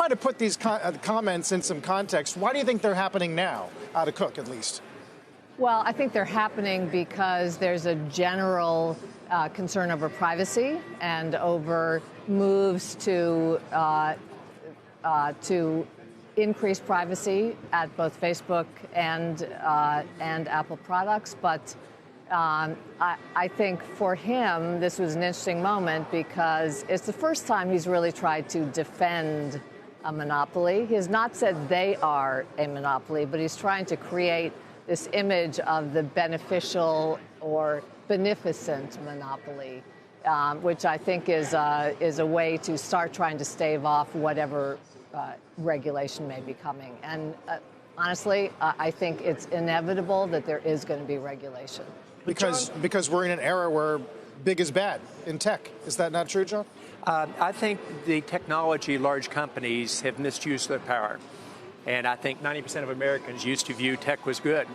try to put these comments in some context. Why do you think they're happening now, out of Cook at least? Well, I think they're happening because there's a general concern over privacy and over moves to increase privacy at both Facebook and Apple products. But I think for him, this was an interesting moment because it's the first time he's really tried to defend a monopoly. He has not said they are a monopoly, but he's trying to create this image of the beneficial or beneficent monopoly, which I think is a way to start trying to stave off whatever regulation may be coming. And honestly, I think it's inevitable that there is going to be regulation. Because we're in an era where big is bad in tech. Is that not true, John? I think the technology large companies have misused their power. And I think 90% of Americans used to view tech was good.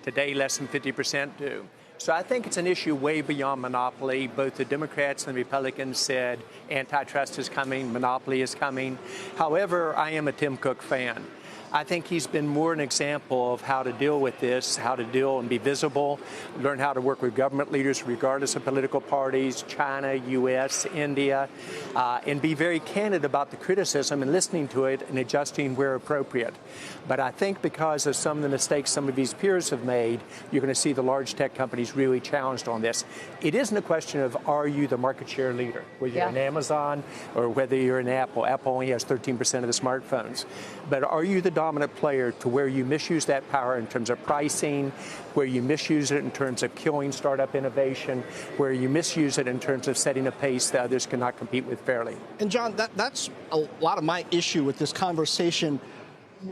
Today, less than 50% do. So I think it's an issue way beyond monopoly. Both the Democrats and the Republicans said antitrust is coming, monopoly is coming. However, I am a Tim Cook fan. I think he's been more an example of how to deal with this, how to deal and be visible, learn how to work with government leaders regardless of political parties, China, U.S., India, and be very candid about the criticism and listening to it and adjusting where appropriate. But I think because of some of the mistakes some of his peers have made, you're going to see the large tech companies really challenged on this. It isn't a question of are you the market share leader, whether you're in Amazon or whether you're in Apple. Apple only has 13% of the smartphones. But are you the dominant player to where you misuse that power in terms of pricing, where you misuse it in terms of killing startup innovation, where you misuse it in terms of setting a pace that others cannot compete with fairly? And John, that's a lot of my issue with this conversation.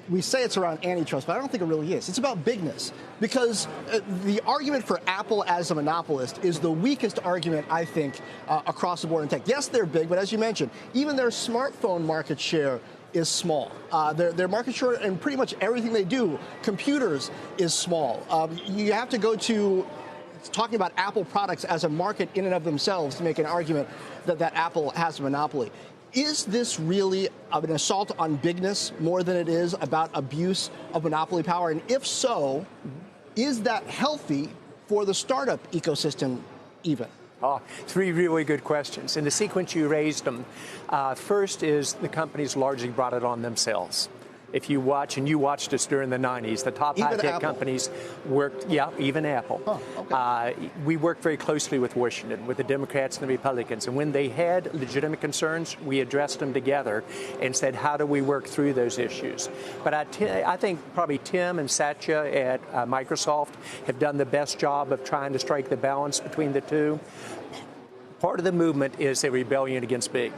We say it's around antitrust, but I don't think it really is. It's about bigness. Because the argument for Apple as a monopolist is the weakest argument, I think, across the board in tech. Yes, they're big, but as you mentioned, even their smartphone market share is small. Their market share in pretty much everything they do, computers, is small. You have to go to talking about Apple products as a market in and of themselves to make an argument that Apple has a monopoly. Is this really an assault on bigness more than it is about abuse of monopoly power? And if so, is that healthy for the startup ecosystem even? Oh, three really good questions. In the sequence you raised them, first is the companies largely brought it on themselves. If you watch, and you watched us during the 90s, the top high-tech companies worked, even Apple. Oh, okay. We worked very closely with Washington, with the Democrats and the Republicans. And when they had legitimate concerns, we addressed them together and said, how do we work through those issues? But I think probably Tim and Satya at Microsoft have done the best job of trying to strike the balance between the two. Part of the movement is a rebellion against big.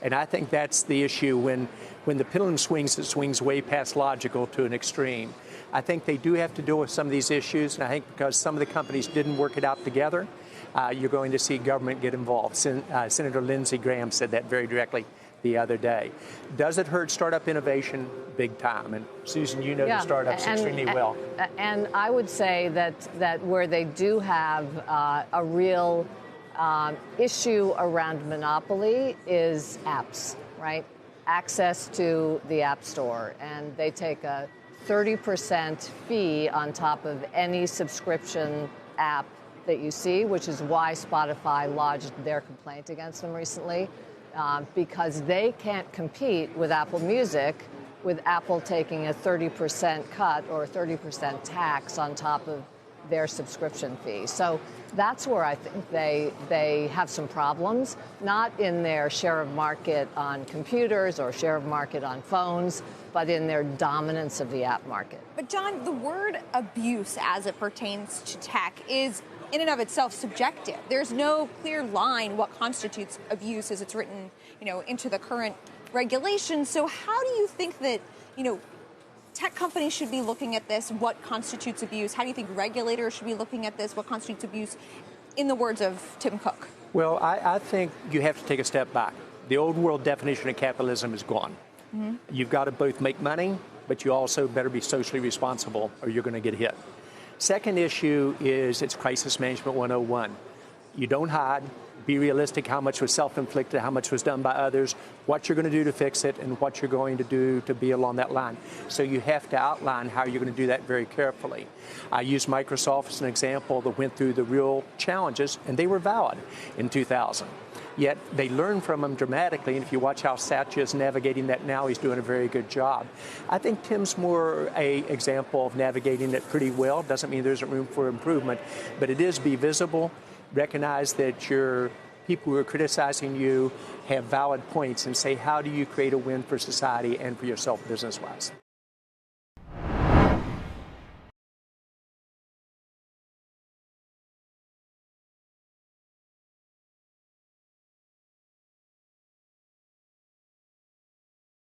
And I think that's the issue when the pendulum swings, it swings way past logical to an extreme. I think they do have to deal with some of these issues, and I think because some of the companies didn't work it out together, you're going to see government get involved. Senator Lindsey Graham said that very directly the other day. Does it hurt startup innovation? Big time. And Susan, you know the startups extremely well. And I would say that where they do have a real issue around monopoly is apps, right? Access to the App Store, and they take a 30% fee on top of any subscription app that you see, which is why Spotify lodged their complaint against them recently, because they can't compete with Apple Music, with Apple taking a 30% cut or a 30% tax on top of their subscription fee. So that's where I think they have some problems, not in their share of market on computers or share of market on phones, but in their dominance of the app market. But John, the word abuse as it pertains to tech is in and of itself subjective. There's no clear line what constitutes abuse as it's written, into the current regulations. So how do you think that, tech companies should be looking at this, what constitutes abuse? How do you think regulators should be looking at this, what constitutes abuse, in the words of Tim Cook? Well, I think you have to take a step back. The old world definition of capitalism is gone. Mm-hmm. You've got to both make money, but you also better be socially responsible or you're going to get hit. Second issue is it's crisis management 101. You don't hide. Be realistic how much was self-inflicted, how much was done by others, what you're going to do to fix it, and what you're going to do to be along that line. So you have to outline how you're going to do that very carefully. I use Microsoft as an example that went through the real challenges, and they were valid in 2000. Yet they learned from them dramatically, and if you watch how Satya is navigating that now, he's doing a very good job. I think Tim's more an example of navigating it pretty well. Doesn't mean there isn't room for improvement, but it is be visible. Recognize that your people who are criticizing you have valid points and say, how do you create a win for society and for yourself business-wise?